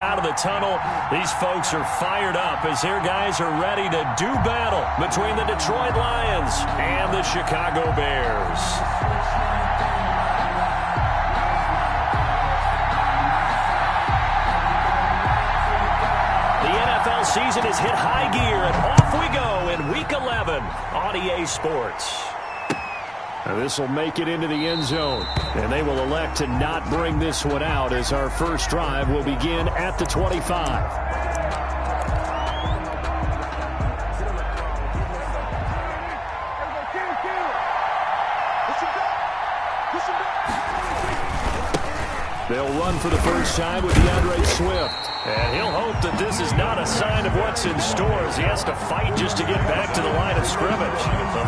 Out of the tunnel, these folks are fired up as their guys are ready to do battle between the Detroit Lions and the Chicago Bears. The NFL season has hit high gear, and off we go in Week 11 on EA Sports. This will make it into the end zone, and they will elect to not bring this one out as our first drive will begin at the 25. They'll run for the first time with DeAndre Swift. And he'll hope that this is not a sign of what's in store as he has to fight just to get back to the line of scrimmage.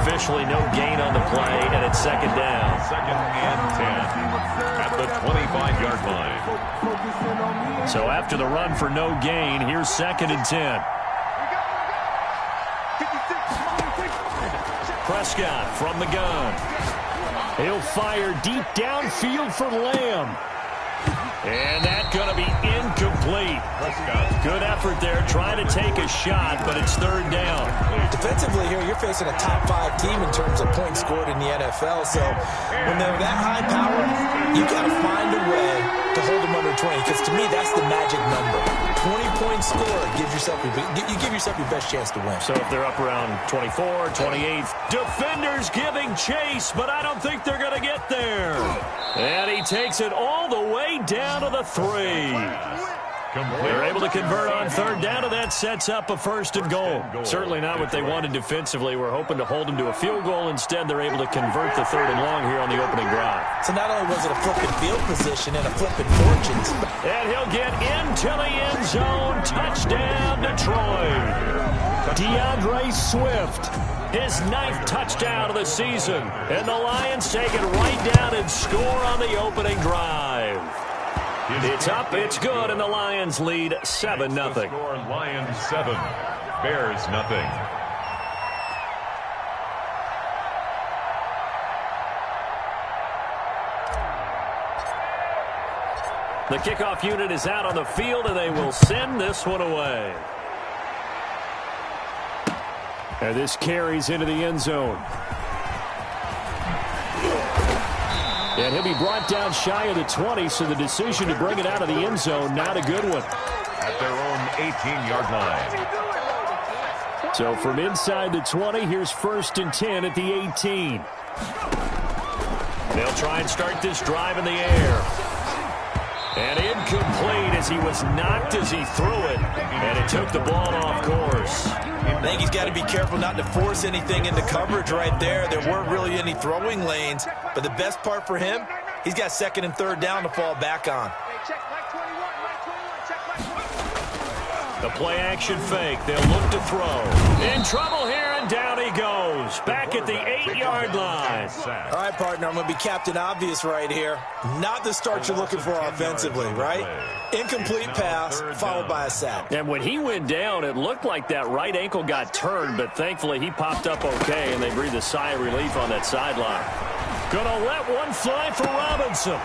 Officially no gain on the play, and it's second down. Second and 10 at the 25-yard line. So after the run for no gain, here's second and 10. Prescott from the gun. He'll fire deep downfield for Lamb. And that's going to be incomplete. Good effort there, trying to take a shot, but it's third down. Defensively here, you're facing a top-5 team in terms of points scored in the NFL. So when they're that high power, you got to find a way to hold them under 20. Because to me, that's the magic number. 20-point score gives yourself you give yourself your best chance to win. So if they're up around 24, 28, defenders giving chase, but I don't think they're going to get there. And he takes it all the way down to the 3. They're able to convert on third down, and that sets up a first and goal. Certainly not what they wanted defensively. We're hoping to hold them to a field goal. Instead, they're able to convert the third and long here on the opening drive. So not only was it a flipping field position and a flipping fortunes. And he'll get into the end zone. Touchdown, Detroit. DeAndre Swift, his 9th touchdown of the season. And the Lions take it right down and score on the opening drive. It's up, it's good, and the Lions lead 7-0. Lions 7, Bears nothing. The kickoff unit is out on the field, and they will send this one away. And this carries into the end zone. And he'll be brought down shy of the 20, so the decision to bring it out of the end zone, not a good one. At their own 18-yard line. So from inside the 20, here's first and 10 at the 18. They'll try and start this drive in the air. And incomplete as he was knocked as he threw it. And it took the ball off course. I think he's got to be careful not to force anything into coverage right there. There weren't really any throwing lanes. But the best part for him, he's got second and third down to fall back on. The play-action fake. They'll look to throw. In trouble here, and down he goes. Back at the 8-yard line. All right, partner, I'm going to be Captain Obvious right here. Not the start you're looking for offensively, right? Incomplete pass, followed by a sack. And when he went down, it looked like that right ankle got turned, but thankfully he popped up okay, and they breathed a sigh of relief on that sideline. Gonna let one fly for Robinson.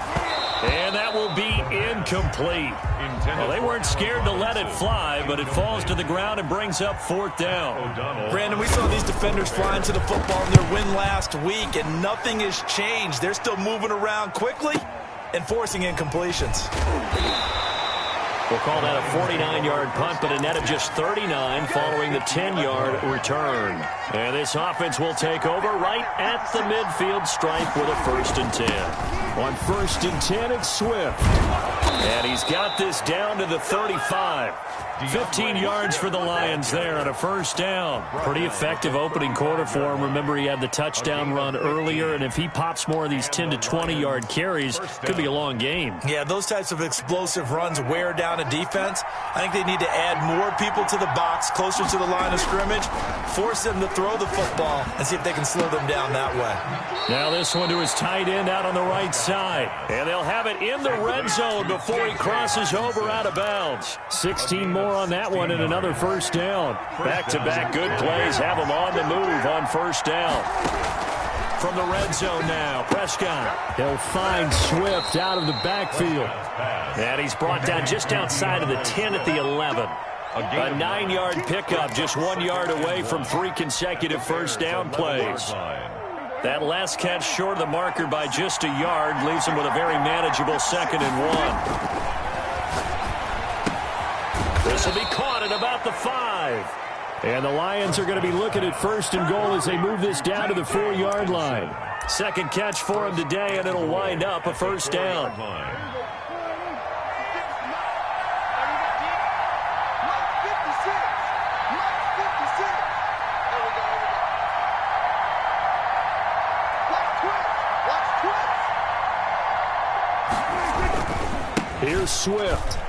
And that will be incomplete. Well, they weren't scared to let it fly, but it falls to the ground and brings up fourth down. Brandon, we saw these defenders flying to the football in their win last week, and nothing has changed. They're still moving around quickly and forcing incompletions. We'll call that a 49-yard punt, but a net of just 39 following the 10-yard return. And this offense will take over right at the midfield stripe with a first and 10. On first and 10, it's Swift. And he's got this down to the 35. 15 yards for the Lions there on a first down. Pretty effective opening quarter for him. Remember, he had the touchdown run earlier, and if he pops more of these 10 to 20-yard carries, could be a long game. Yeah, those types of explosive runs wear down a defense. I think they need to add more people to the box, closer to the line of scrimmage, force them to throw the football, and see if they can slow them down that way. Now this one to his tight end out on the right side. And they'll have it in the red zone before he crosses over out of bounds. 16 more on that one and another first down. Back-to-back good plays have him on the move on first down. from the red zone now. Prescott. He'll find Swift out of the backfield. And he's brought down just outside of the 10 at the 11. A 9-yard pickup, just 1 yard away from 3 consecutive first down plays. That last catch short of the marker by just a yard leaves him with a very manageable 2nd and 1. This will be caught at about the 5. And the Lions are going to be looking at 1st and goal as they move this down to the 4-yard line. Second catch for him today, and it'll wind up a 1st down. Here's Swift.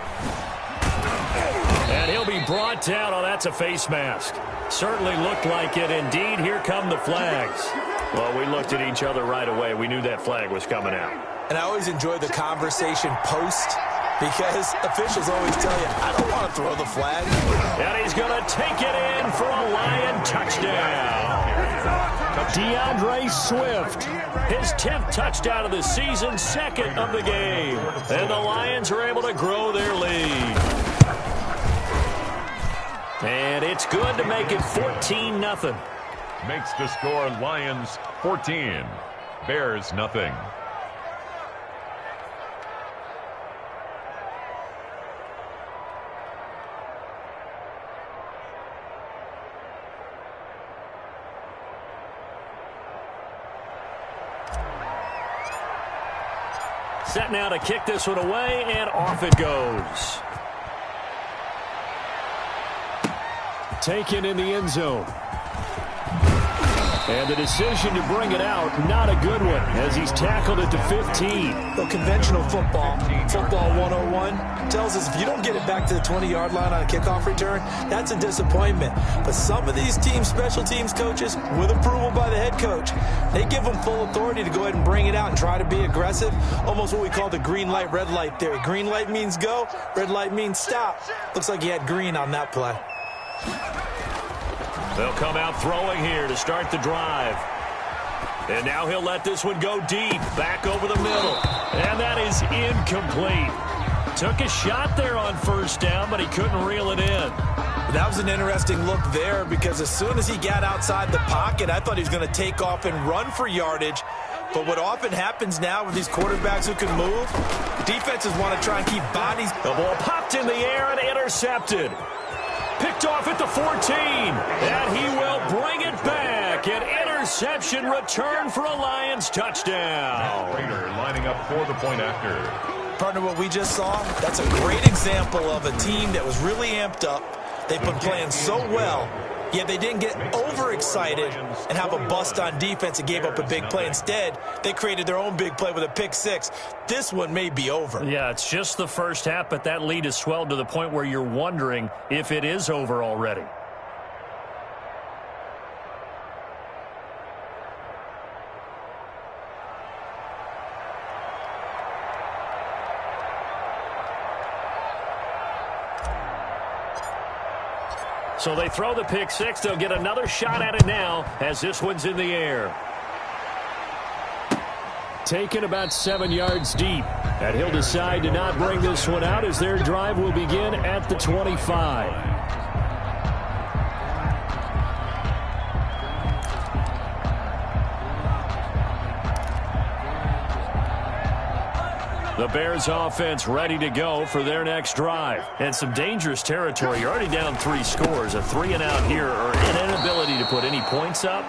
And he'll be brought down. Oh, that's a face mask. Certainly looked like it. Indeed, here come the flags. Well, we looked at each other right away. We knew that flag was coming out. And I always enjoy the conversation post because officials always tell you, I don't want to throw the flag. And he's going to take it in for a Lion touchdown. DeAndre Swift, his 10th touchdown of the season, 2nd of the game. And the Lions are able to grow their lead. And it's good to make it 14-0. Makes the score Lions 14, Bears nothing. Set now to kick this one away, and off it goes. Taken in the end zone. And the decision to bring it out, not a good one, as he's tackled at the 15. Well, conventional football 101, tells us if you don't get it back to the 20-yard line on a kickoff return, that's a disappointment. But some of these team special teams coaches, with approval by the head coach, they give them full authority to go ahead and bring it out and try to be aggressive, almost what we call the green light, red light theory. Green light means go, red light means stop. Looks like he had green on that play. They'll come out throwing here to start the drive. And now he'll let this one go deep, back over the middle. And that is incomplete. Took a shot there on 1st down, but he couldn't reel it in. That was an interesting look there because as soon as he got outside the pocket, I thought he was going to take off and run for yardage. But what often happens now with these quarterbacks who can move, defenses want to try and keep bodies. The ball popped in the air and intercepted. Picked off at the 14, and he will bring it back. An interception return for a Lions touchdown. Raider lining up for the point after. Partner, what we just saw, that's a great example of a team that was really amped up. They've been playing so well, yet they didn't get overexcited and have a bust on defense and gave up a big play. Instead, they created their own big play with a pick 6. This one may be over. Yeah, it's just the first half, but that lead has swelled to the point where you're wondering if it is over already. So they throw the pick 6. They'll get another shot at it now as this one's in the air. Taken about 7 yards deep. And he'll decide to not bring this one out as their drive will begin at the 25. The Bears offense ready to go for their next drive. And some dangerous territory. You're already down 3 scores. A 3-and-out here or an inability to put any points up.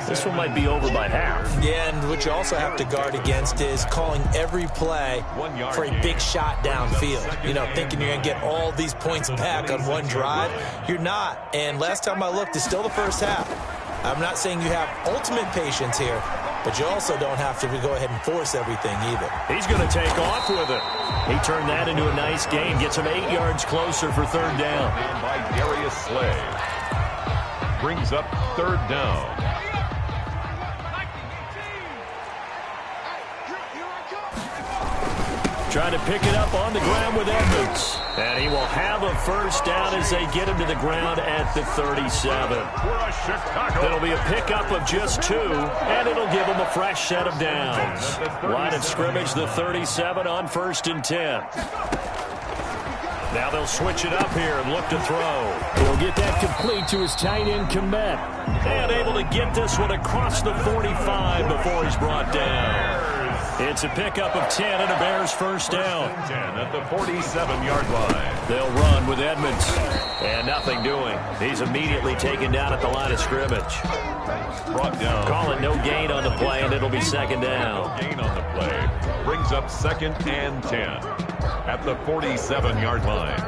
This one might be over by half. Yeah, and what you also have to guard against is calling every play for a big shot downfield. You know, thinking you're going to get all these points back on one drive. You're not. And last time I looked, it's still the first half. I'm not saying you have ultimate patience here, but you also don't have to go ahead and force everything either. He's going to take off with it. He turned that into a nice gain. Gets him 8 yards closer for 3rd down. By Darius Slay. Brings up 3rd down. trying to pick it up on the ground with Edmonds. And he will have a first down as they get him to the ground at the 37. It'll be a pickup of just 2, and it'll give him a fresh set of downs. Line of scrimmage, the 37 on 1st and 10. Now they'll switch it up here and look to throw. He'll get that complete to his tight end, Komet. And able to get this one across the 45 before he's brought down. It's a pickup of 10 and a Bears first down. 10 at the 47-yard line. They'll run with Edmonds. And nothing doing. He's immediately taken down at the line of scrimmage. Brought down. Call it no gain on the play, and it'll be second down. No gain on the play. Brings up 2nd and 10 at the 47-yard line.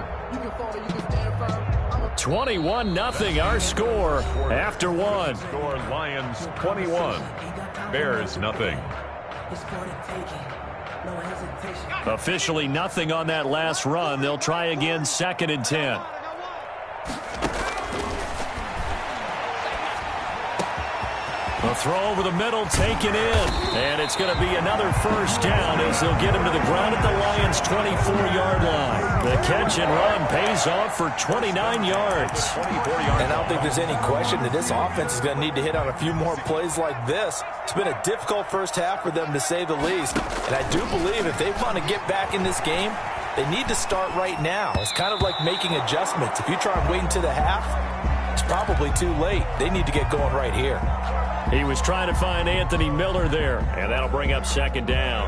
21-0 our score after 1. Score Lions 21. Bears nothing. Officially nothing on that last run. They'll try again 2nd and 10. A throw over the middle taken in. And it's going to be another first down as they'll get him to the ground at the Lions' 24-yard line. The catch and run pays off for 29 yards. And I don't think there's any question that this offense is going to need to hit on a few more plays like this. It's been a difficult first half for them, to say the least. And I do believe if they want to get back in this game, they need to start right now. It's kind of like making adjustments. If you try and wait until the half, it's probably too late. They need to get going right here. He was trying to find Anthony Miller there, and that'll bring up second down.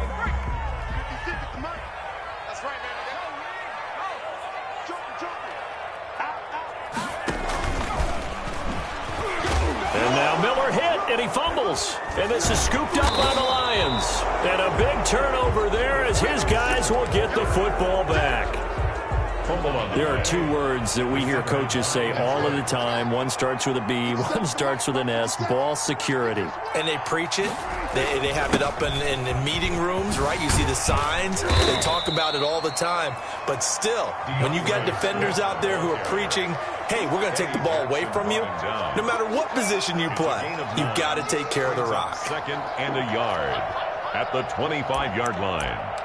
And now Miller hit, and he fumbles. And this is scooped up by the Lions. And a big turnover there as his guys will get the football back. There are 2 words that we hear coaches say all of the time. One starts with a B, one starts with an S, ball security. And they preach it. They have it up in meeting rooms, right? You see the signs. They talk about it all the time. But still, when you got defenders out there who are preaching, hey, we're going to take the ball away from you, no matter what position you play, you've got to take care of the rock. 2nd and a yard at the 25-yard line.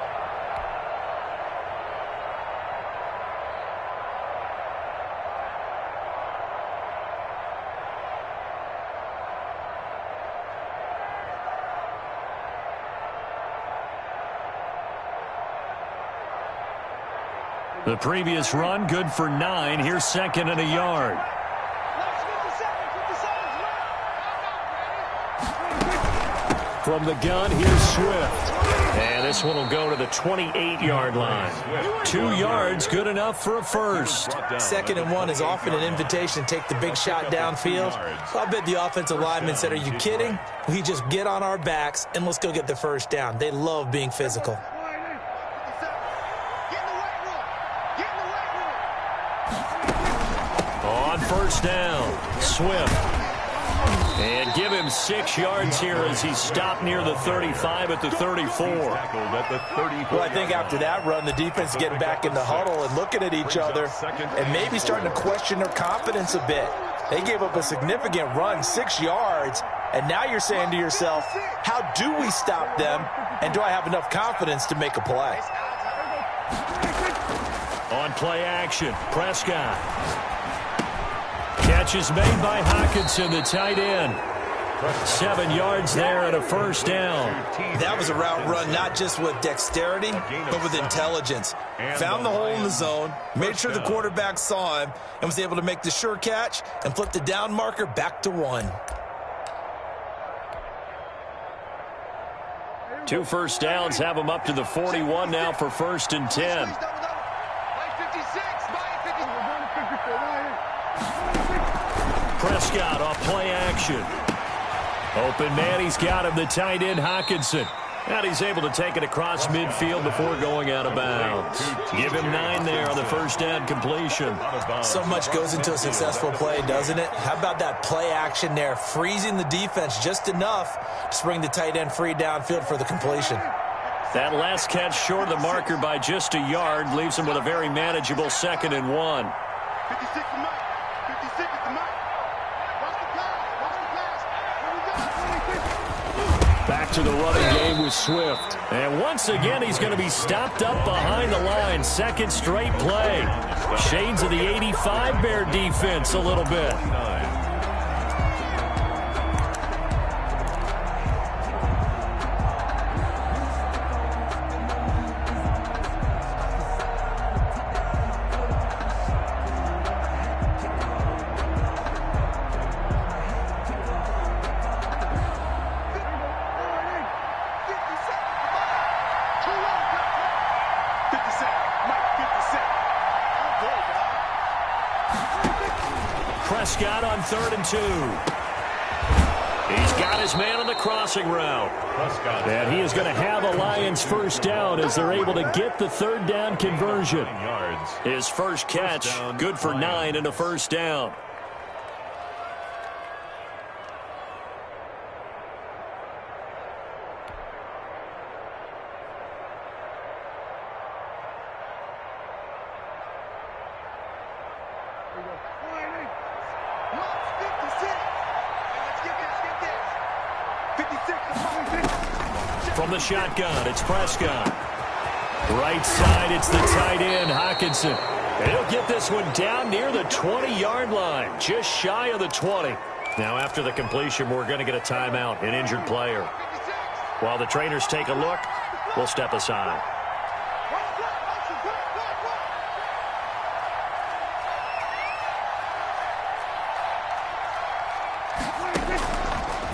The previous run, good for 9. Here's 2nd and a yard. From the gun, here's Swift. And this one will go to the 28-yard line. 2 yards, good enough for a first. 2nd and 1 is often an invitation to take the big shot downfield. So I bet the offensive lineman said, are you kidding? We just get on our backs and let's go get the first down. They love being physical. On first down, Swift. And give him 6 yards here as he's stopped near the 35 at the 34. Well, I think after that run, the defense is getting back in the huddle and looking at each other and maybe starting to question their confidence a bit. They gave up a significant run, 6 yards, and now you're saying to yourself, how do we stop them, and do I have enough confidence to make a play? On play action, Prescott. Catch is made by Hockenson, the tight end. 7 yards there and a first down. That was a route run not just with dexterity, but with intelligence. Found the hole in the zone, made sure the quarterback saw him, and was able to make the sure catch and flip the down marker back to 1. 2 first downs have him up to the 41 now for 1st and 10. Prescott off play action. Open man, he's got him, the tight end Hockenson. And he's able to take it across midfield before going out of bounds. Give him 9 there on the first down completion. So much goes into a successful play, doesn't it? How about that play action there, freezing the defense just enough to bring the tight end free downfield for the completion. That last catch short of the marker by just a yard leaves him with a very manageable 2nd and 1. 56 to Mike. 56 to Mike. Watch the pass. Watch the pass. Here we go. Back to the running game with Swift. And once again, he's going to be stopped up behind the line. Second straight play. Shades of the 85 Bear defense a little bit. Prescott on 3rd and 2. He's got his man on the crossing route. And he is going to have a Lions first down as they're able to get the 3rd down conversion. His first catch, good for 9 and a first down. From the shotgun, it's Prescott. Right side, it's the tight end, Hockenson. And he'll get this one down near the 20-yard line, just shy of the 20. Now, after the completion, we're going to get a timeout, an injured player. While the trainers take a look, we'll step aside.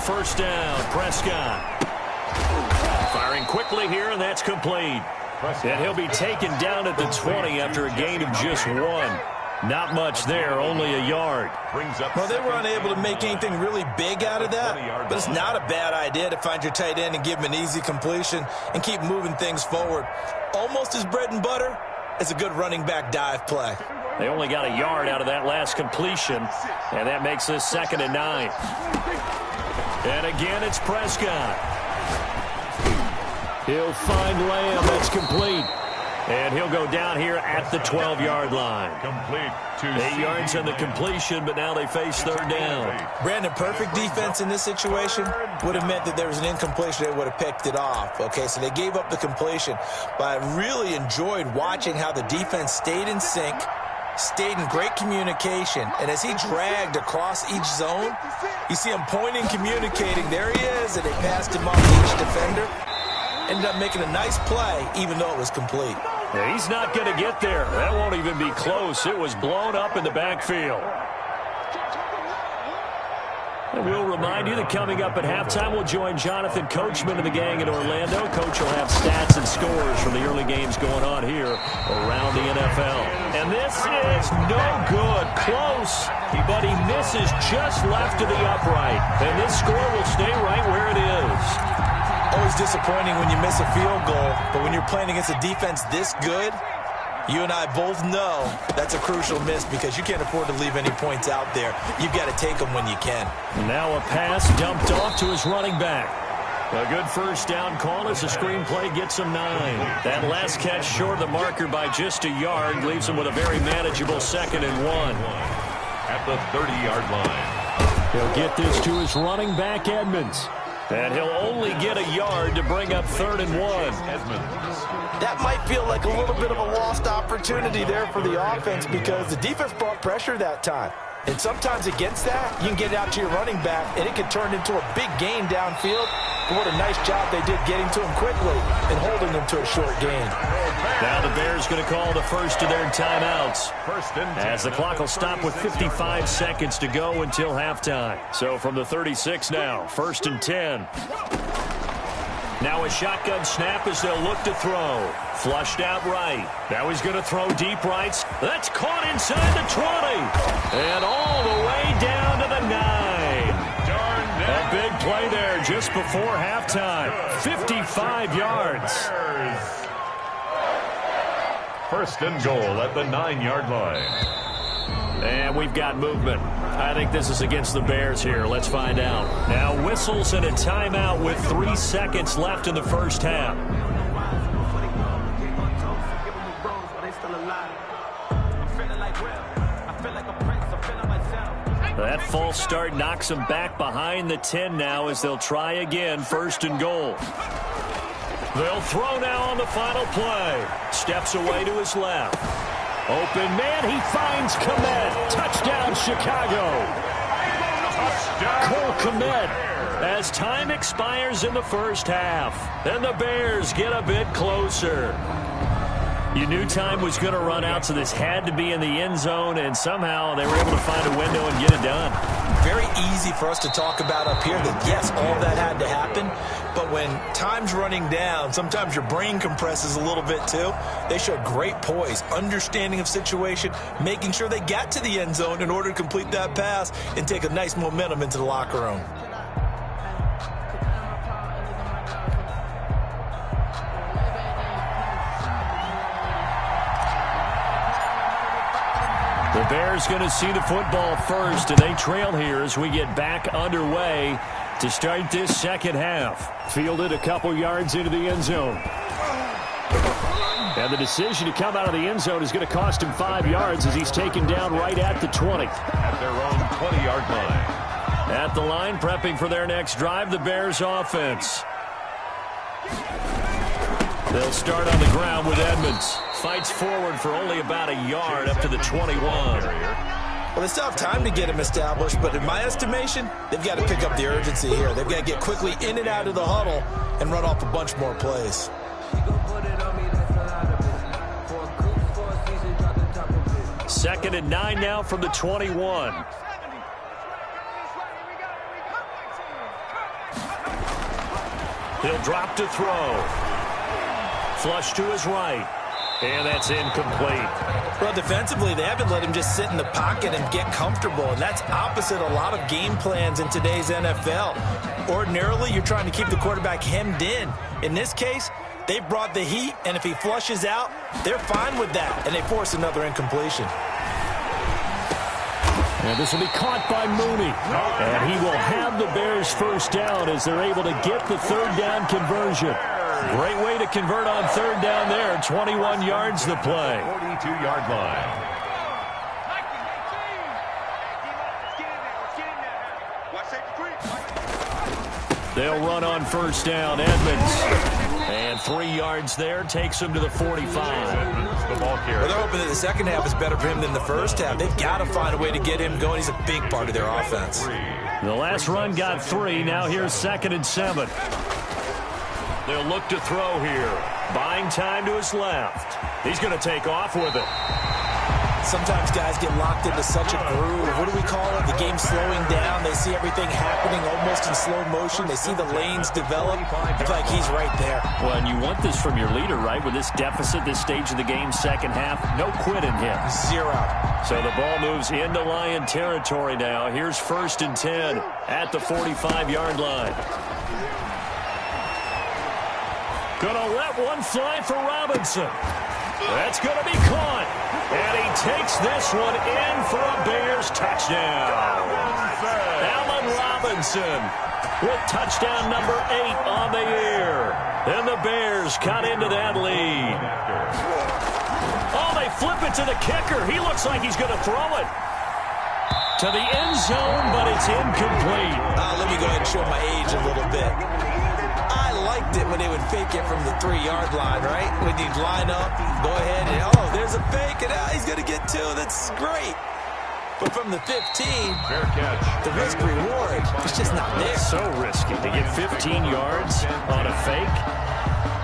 First down, Prescott. Firing quickly here, and that's complete. And he'll be taken down at the 20 after a gain of just 1. Not much there, only a yard. Well, they were unable to make anything really big out of that, but it's not a bad idea to find your tight end and give him an easy completion and keep moving things forward. Almost his bread and butter is a good running back dive play. They only got a yard out of that last completion, and that makes this 2nd and 9. And again, it's Prescott. He'll find Lamb. That's complete. And he'll go down here at the 12-yard line. 8 yards on the completion, but now they face 3rd down. Brandon, perfect defense in this situation would have meant that there was an incompletion. They would have picked it off. Okay, so they gave up the completion. But I really enjoyed watching how the defense stayed in sync, stayed in great communication, and as he dragged across each zone, you see him pointing, communicating. There he is, and they passed him off to each defender. Ended up making a nice play, even though it was complete. Yeah, he's not going to get there. That won't even be close. It was blown up in the backfield. And we'll remind you that coming up at halftime, we'll join Jonathan Coachman and the gang in Orlando. Coach will have stats and scores from the early games going on here around the NFL. And this is no good. Close, but he misses just left to the upright. And this score will stay right where it is. Always disappointing when you miss a field goal, but when you're playing against a defense this good, you and I both know that's a crucial miss because you can't afford to leave any points out there. You've got to take them when you can. Now a pass dumped off to his running back. A good first down call as the screenplay gets him 9. That last catch short of the marker by just a yard leaves him with a very manageable 2nd and 1. At the 30-yard line. He'll get this to his running back, Edmonds. And he'll only get a yard to bring up 3rd and 1. That might feel like a little bit of a lost opportunity there for the offense because the defense brought pressure that time. And sometimes against that, you can get it out to your running back, and it can turn into a big gain downfield. But what a nice job they did getting to him quickly and holding him to a short gain. Now the Bears going to call the first of their timeouts as the clock will stop with 55 seconds to go until halftime. So from the 36 now, 1st and 10. Now a shotgun snap as they'll look to throw. Flushed out right. Now he's going to throw deep right. That's caught inside the 20. And all the way down to the 9. A big play there just before halftime. 55 yards. 1st and goal at the 9-yard line. And we've got movement. I think this is against the Bears here. Let's find out. Now whistles and a timeout with 3 seconds left in the first half. That false start knocks them back behind the 10 now as they'll try again, 1st and goal. They'll throw now on the final play. Steps away to his left. Open man, he finds Kmet. Touchdown, Chicago. Cole Kmet as time expires in the first half. And the Bears get a bit closer. You knew time was going to run out, so this had to be in the end zone, and somehow they were able to find a window and get it done. Very easy for us to talk about up here that, yes, all that had to happen, but when time's running down, sometimes your brain compresses a little bit too. They showed great poise, understanding of situation, making sure they got to the end zone in order to complete that pass and take a nice momentum into the locker room. The Bears going to see the football first, and they trail here as we get back underway to start this second half. Fielded a couple yards into the end zone. And the decision to come out of the end zone is going to cost him 5 yards as he's taken down right at the 20. At their own 20-yard line. At the line, prepping for their next drive, the Bears offense. They'll start on the ground with Edmonds. Fights forward for only about a yard up to the 21. Well, they still have time to get him established, but in my estimation, they've got to pick up the urgency here. They've got to get quickly in and out of the huddle and run off a bunch more plays. 2nd and 9 now from the 21. He'll drop to throw. Flush to his right. And that's incomplete. Well, defensively, they haven't let him just sit in the pocket and get comfortable, and that's opposite a lot of game plans in today's NFL. Ordinarily, you're trying to keep the quarterback hemmed in. In this case, they brought the heat, and if he flushes out, they're fine with that, and they force another incompletion. And this will be caught by Mooney. And he will have the Bears first down as they're able to get the 3rd down conversion. Great way to convert on 3rd down there. 21 yards the play. 42-yard line. They'll run on 1st down. Edmonds. And 3 yards there takes him to the 45. The ball carrier. Well, they're hoping that the second half is better for him than the first half. They've got to find a way to get him going. He's a big part of their offense. The last run got 3. Now here's 2nd and 7. They'll look to throw here. Buying time to his left. He's going to take off with it. Sometimes guys get locked into such a groove. What do we call it? The game slowing down. They see everything happening almost in slow motion. They see the lanes develop. It's like he's right there. Well, and you want this from your leader, right? With this deficit, this stage of the game, second half, no quitting him. 0. So the ball moves into Lion territory now. Here's 1st and 10 at the 45-yard line. Gonna let one fly for Robinson. That's gonna be caught. And he takes this one in for a Bears touchdown. Allen Robinson with touchdown number 8 on the year. And the Bears cut into that lead. Oh, they flip it to the kicker. He looks like he's gonna throw it to the end zone, but it's incomplete. Let me go ahead and show my age a little bit. I liked it when they would fake it from the 3-yard line, right? When you'd line up, go ahead, and there's a fake, and he's going to get 2. That's great. But from the 15, fair catch. The risk-reward is just not there. So risky to get 15 yards on a fake.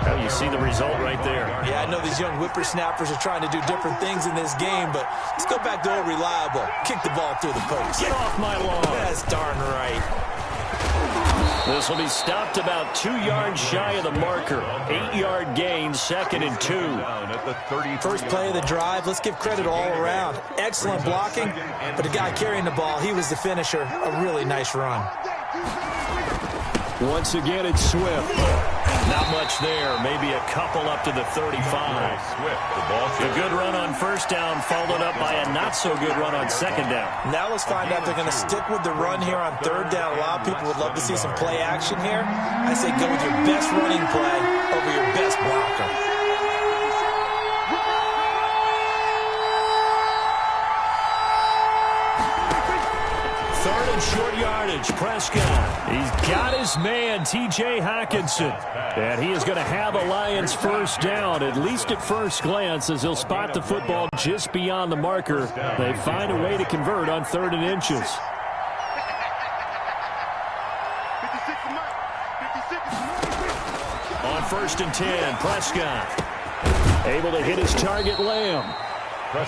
Oh, you see the result right there. Yeah, I know these young whippersnappers are trying to do different things in this game, but let's go back to old reliable. Kick the ball through the post. Get off my lawn. That's darn right. This will be stopped about 2 yards shy of the marker. 8-yard gain, 2nd and 2. First play of the drive, let's give credit all around. Excellent blocking, but the guy carrying the ball, he was the finisher. A really nice run. Once again, it's Swift. Not much there. Maybe a couple up to the 35. The good run on 1st down followed up by a not-so-good run on 2nd down. Now let's find out if they're going to stick with the run here on 3rd down. A lot of people would love to see some play action here. I say go with your best running play over your best blocker. coverage. Prescott. He's got his man, T.J. Hockenson. And he is going to have a Lions first down, at least at first glance, as he'll spot the football just beyond the marker. They find a way to convert on 3rd and inches. 56 Mike. 56. On 1st and 10, Prescott. Able to hit his target, Lamb.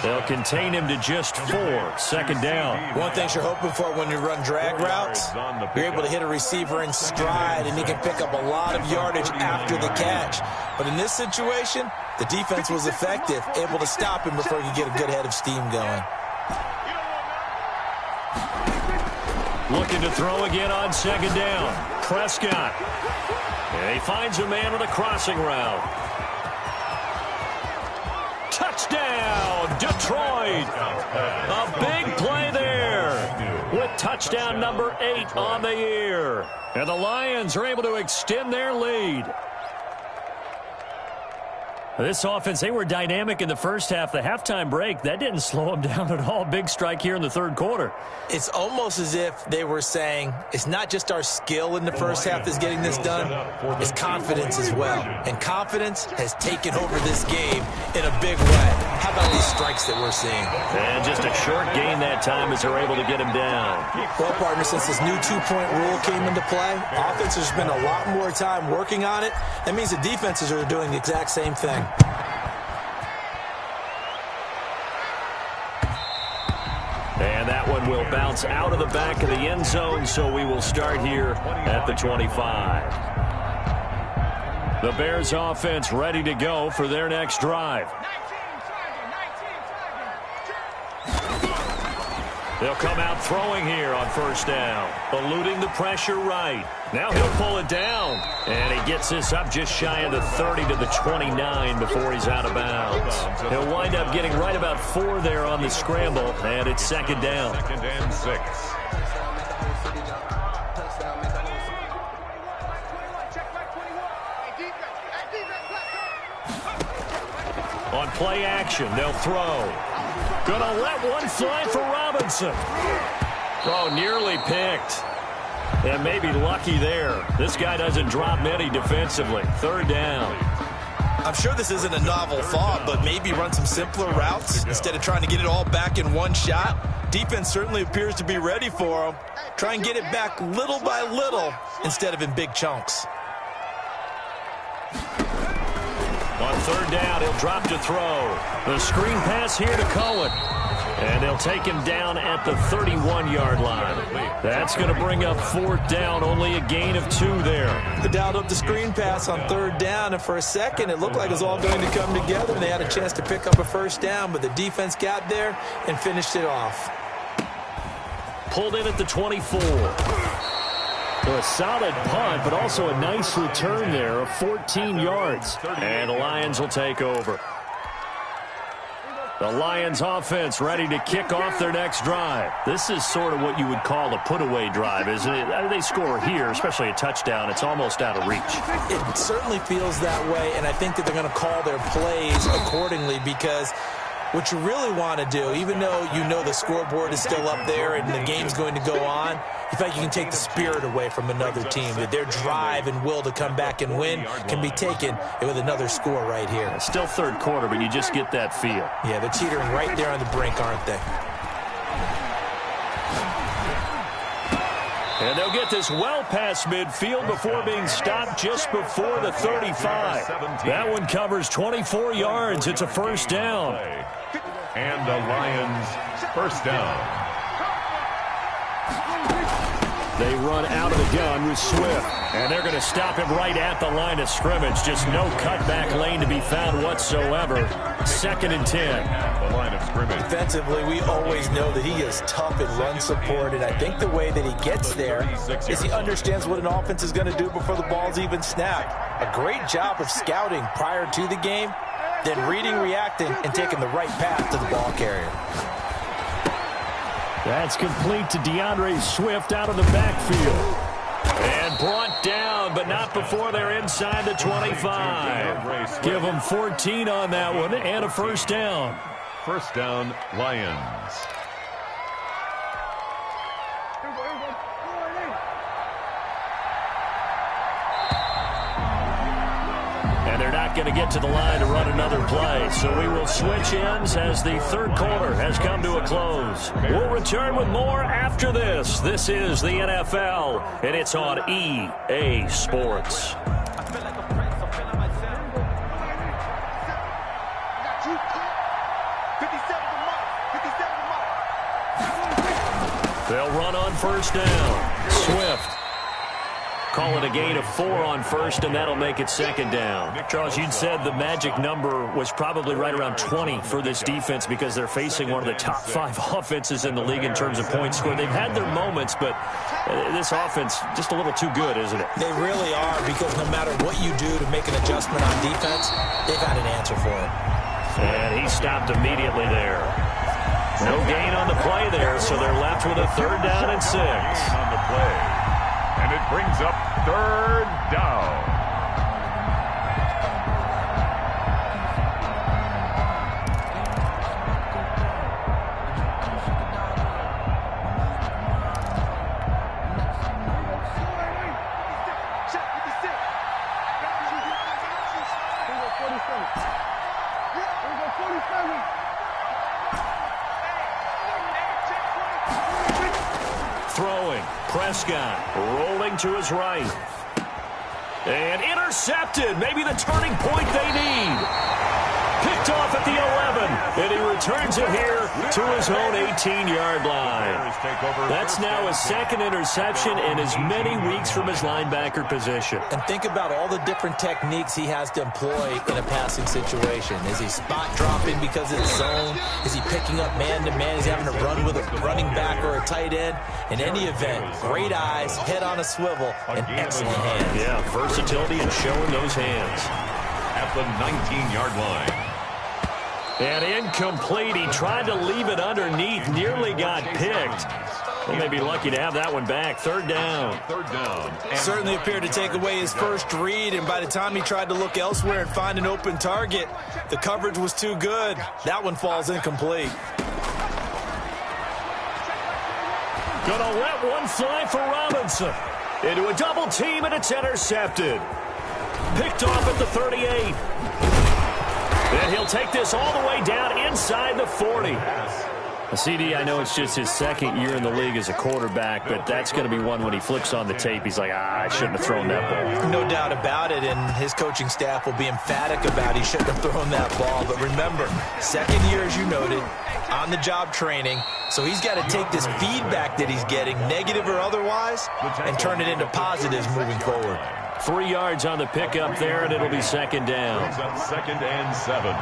They'll contain him to just 4. 2nd down. One thing you're hoping for when you run drag routes, you're able to hit a receiver in stride, and he can pick up a lot of yardage after the catch. But in this situation, the defense was effective, able to stop him before he could get a good head of steam going. Looking to throw again on 2nd down. Prescott. And he finds a man with a crossing route. Touchdown, Detroit. A big play there with touchdown number 8 on the year. And the Lions are able to extend their lead. This offense, they were dynamic in the first half. The halftime break, that didn't slow them down at all. Big strike here in the 3rd quarter. It's almost as if they were saying, it's not just our skill in the first half that's getting this done, it's confidence as well. And confidence has taken over this game in a big way. How about these strikes that we're seeing? And just a short gain that time as they're able to get him down. Well, partner, since this new 2-point rule came into play, offenses spend a lot more time working on it. That means the defenses are doing the exact same thing. And that one will bounce out of the back of the end zone, so we will start here at the 25. The Bears offense ready to go for their next drive. They'll come out throwing here on 1st down, eluding the pressure right. Now he'll pull it down, and he gets this up just shy of the 30 to the 29 before he's out of bounds. He'll wind up getting right about 4 there on the scramble, and it's 2nd down. 2nd and 6. On play action, they'll throw. Gonna let one fly for Robinson. Oh, nearly picked. And maybe lucky there. This guy doesn't drop many defensively. 3rd down. I'm sure this isn't a novel thought, but maybe run some simpler routes instead of trying to get it all back in one shot. Defense certainly appears to be ready for him. Try and get it back little by little instead of in big chunks. On 3rd down, he'll drop to throw. The screen pass here to Cohen. And they'll take him down at the 31-yard line. That's going to bring up 4th down, only a gain of 2 there. They dialed up the screen pass on 3rd down, and for a second it looked like it was all going to come together, and they had a chance to pick up a 1st down, but the defense got there and finished it off. Pulled in at the 24. So a solid punt, but also a nice return there of 14 yards. And the Lions will take over. The Lions offense ready to kick off their next drive. This is sort of what you would call a put-away drive, isn't it? They score here, especially a touchdown. It's almost out of reach. It certainly feels that way, and I think that they're going to call their plays accordingly, because what you really want to do, even though you know the scoreboard is still up there and the game's going to go on, you feel like you can take the spirit away from another team. That their drive and will to come back and win can be taken with another score right here. It's still 3rd quarter, but you just get that feel. Yeah, they're teetering right there on the brink, aren't they? And they'll get this well past midfield before being stopped just before the 35. That one covers 24 yards. It's a 1st down. And the Lions 1st down. They run out of the gun with Swift. And they're going to stop him right at the line of scrimmage. Just no cutback lane to be found whatsoever. 2nd and 10. At the line of scrimmage. Defensively, we always know that he is tough in run support, and I think the way that he gets there is he understands what an offense is going to do before the ball's even snapped. A great job of scouting prior to the game, then reading, reacting, and taking the right path to the ball carrier. That's complete to DeAndre Swift out of the backfield. And brought down, but not before they're inside the 25. Give them 14 on that one and a 1st down. 1st down, Lions. not going to get to the line to run another play. So we will switch ends as the third quarter has come to a close. We'll return with more after this. This is the NFL, and it's on EA Sports. They'll run on first down. Swift. Call it a gain of 4 on first, and that'll make it second down. Charles, you'd said the magic number was probably right around 20 for this defense because they're facing one of the top 5 offenses in the league in terms of points scored. They've had their moments, but this offense just a little too good, isn't it? They really are, because no matter what you do to make an adjustment on defense, they've got an answer for it. And he stopped immediately there. No gain on the play there, so they're left with a third down and 6. On the play. And it brings up third down. Throwing. Prescott rolling to his right. And intercepted. Maybe the turning point they need. Picked off at the 11. And he returns it here to his own 18-yard line. That's now his second interception in as many weeks from his linebacker position. And think about all the different techniques he has to employ in a passing situation. Is he spot dropping because it's zone? Is he picking up man-to-man? Is he having to run with a running back or a tight end? In any event, great eyes, head on a swivel, and excellent hands. Yeah, versatility and showing those hands. At the 19-yard line. And incomplete. He tried to leave it underneath. Nearly got picked. They may be lucky to have that one back. Third down. Certainly appeared to take away his first read, and by the time he tried to look elsewhere and find an open target, the coverage was too good. That one falls incomplete. Gonna let one fly for Robinson. Into a double team, and it's intercepted. Picked off at the 38. And he'll take this all the way down inside the 40. CD, I know it's just his second year in the league as a quarterback, but that's going to be one when he flips on the tape. He's like, I shouldn't have thrown that ball. No doubt about it, and his coaching staff will be emphatic about he shouldn't have thrown that ball. But remember, second year, as you noted, on-the-job training, so he's got to take this feedback that he's getting, negative or otherwise, and turn it into positives moving forward. 3 yards on the pickup there, and it'll be second down. Brings up second and 7.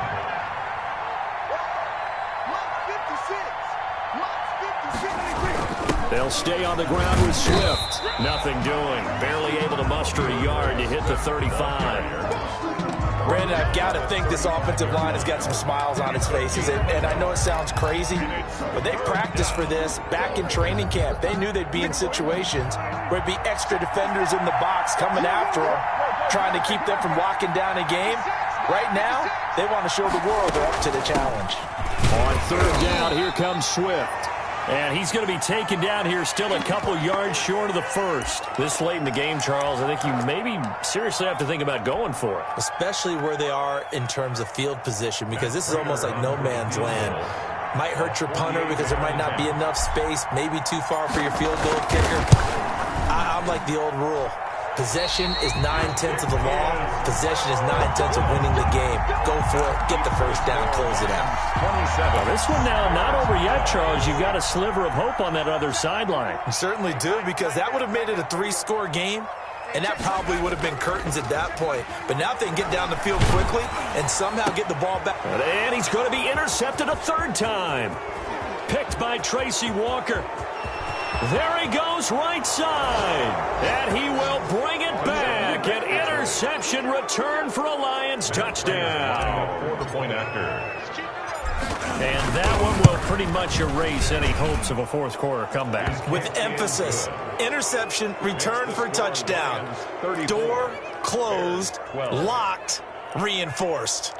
They'll stay on the ground with Swift. Nothing doing. Barely able to muster a yard to hit the 35. Brandon, I've got to think this offensive line has got some smiles on its faces. And I know it sounds crazy, but they practiced for this back in training camp. They knew they'd be in situations where it'd be extra defenders in the box coming after them, trying to keep them from locking down a game. Right now, they want to show the world they're up to the challenge. On third down, here comes Swift. And he's going to be taken down here still a couple yards short of the first. This late in the game, Charles, I think you maybe seriously have to think about going for it. Especially where they are in terms of field position, because this is almost like no man's land. Might hurt your punter because there might not be enough space, maybe too far for your field goal kicker. I'm like the old rule. Possession is 9/10 of the law. Possession is 9/10 of winning the game. Go for it. Get the first down. Close it out. 27. Well, this one now not over yet, Charles. You've got a sliver of hope on that other sideline. You certainly do, because that would have made it a 3-score game, and that probably would have been curtains at that point. But now if they can get down the field quickly and somehow get the ball back. And he's going to be intercepted a third time. Picked by Tracy Walker. There he goes, right side. And he will bring it back. An interception return for a Lions touchdown. For the point after. And that one will pretty much erase any hopes of a fourth quarter comeback. With emphasis, interception, return for touchdown. Door closed, locked, reinforced.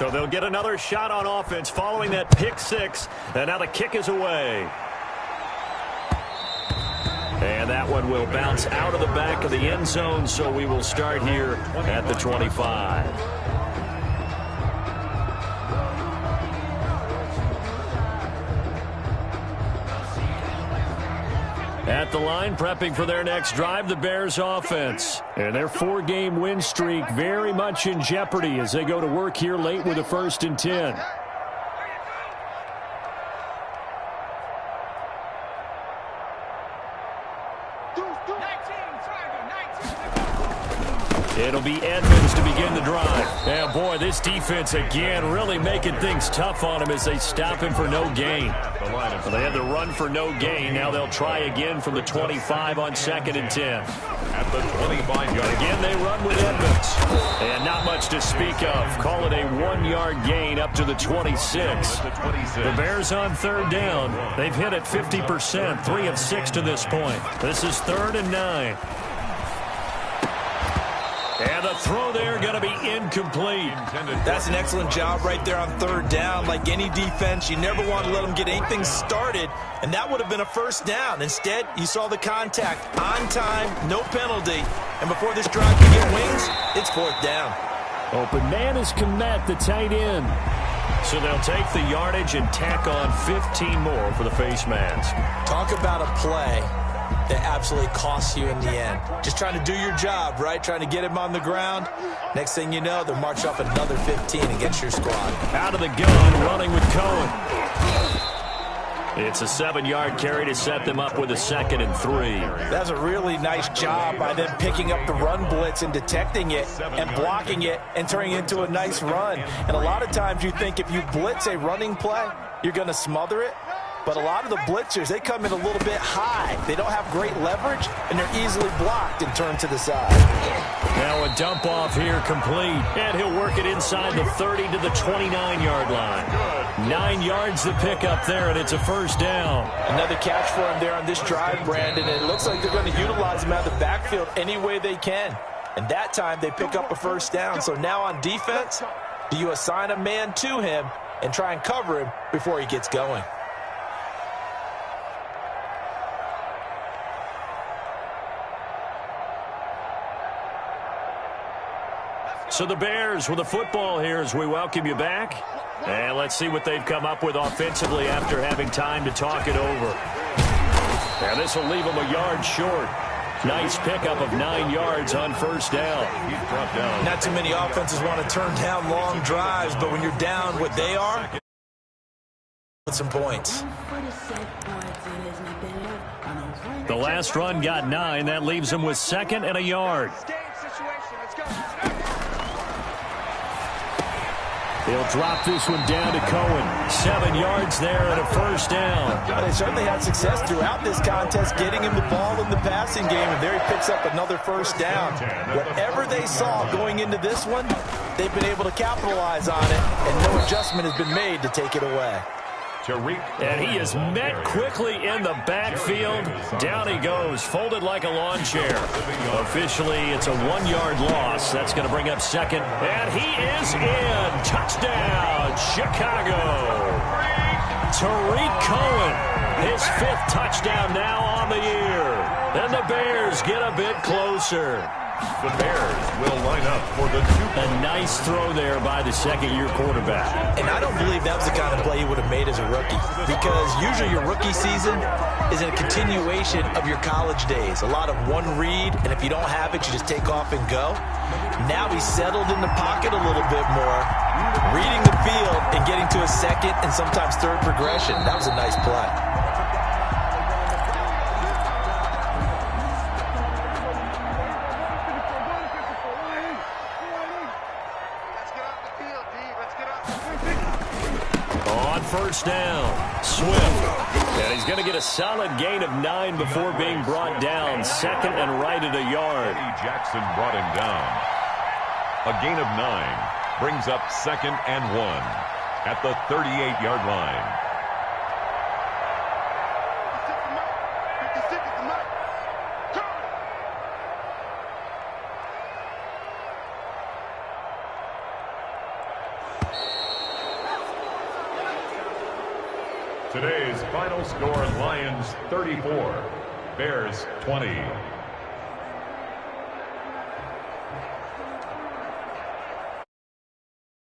So they'll get another shot on offense following that pick six. And now the kick is away. And that one will bounce out of the back of the end zone, so we will start here at the 25. At the line, prepping for their next drive, the Bears offense. And their 4-game win streak very much in jeopardy as they go to work here late with a 1st and 10. It'll be Edmonds to begin the drive. And boy, this defense again really making things tough on him as they stop him for no gain. Well, they had the run for no gain. Now they'll try again from the 25 on 2nd and 10. At the 25-yard. Again, they run with Edmonds. And not much to speak of. Call it a 1-yard gain up to the 26. The Bears on 3rd down. They've hit it 50%, 3 of 6 to this point. This is 3rd and 9. And the throw there going to be incomplete. That's an excellent job right there on 3rd down. Like any defense, you never want to let them get anything started, and that would have been a 1st down. Instead, you saw the contact on time, no penalty, and before this drive can get wings, it's 4th down. Open man is Komet, the tight end. So they'll take the yardage and tack on 15 more for the face mask. Talk about a play that absolutely costs you in the end. Just trying to do your job, right? Trying to get him on the ground. Next thing you know, they'll march up another 15 against your squad. Out of the gun, running with Cohen. It's a 7-yard carry to set them up with a 2nd and 3. That's a really nice job by them picking up the run blitz and detecting it and blocking it and turning it into a nice run. And a lot of times you think if you blitz a running play, you're going to smother it. But a lot of the blitzers, they come in a little bit high. They don't have great leverage, and they're easily blocked and turned to the side. Now a dump off here complete. And he'll work it inside the 30 to the 29-yard line. 9 yards to pick up there, and it's a 1st down. Another catch for him there on this drive, Brandon. And it looks like they're going to utilize him out of the backfield any way they can. And that time they pick up a 1st down. So now on defense, do you assign a man to him and try and cover him before he gets going? So the Bears with the football here as we welcome you back. And let's see what they've come up with offensively after having time to talk it over. And this will leave them a yard short. Nice pickup of 9 yards on 1st down. Not too many offenses want to turn down long drives, but when you're down what they are, with some points. The last run got 9. That leaves them with 2nd and a yard. He'll drop this one down to Cohen. 7 yards there and a 1st down. Well, they certainly had success throughout this contest getting him the ball in the passing game, and there he picks up another 1st down. Whatever they saw going into this one, they've been able to capitalize on it, and no adjustment has been made to take it away. And he is met quickly in the backfield. Down he goes, folded like a lawn chair. Officially, it's a 1-yard loss. That's going to bring up 2nd. And he is in. Touchdown, Chicago. Tariq Cohen, his 5th touchdown now on the year. And the Bears get a bit closer. The Bears will line up for the 2. A nice throw there by the 2nd-year quarterback. And I don't believe that was the kind of play he would have made as a rookie, because usually your rookie season is a continuation of your college days. A lot of one read, and if you don't have it, you just take off and go. Now he's settled in the pocket a little bit more, reading the field and getting to a 2nd and sometimes 3rd progression. That was a nice play. On 1st down, Swift. And he's going to get a solid gain of 9 before being brought down. 2nd and right at a yard. Jackson brought him down. A gain of 9 brings up 2nd and 1 at the 38-yard line. Today's final score, Lions 34, Bears 20.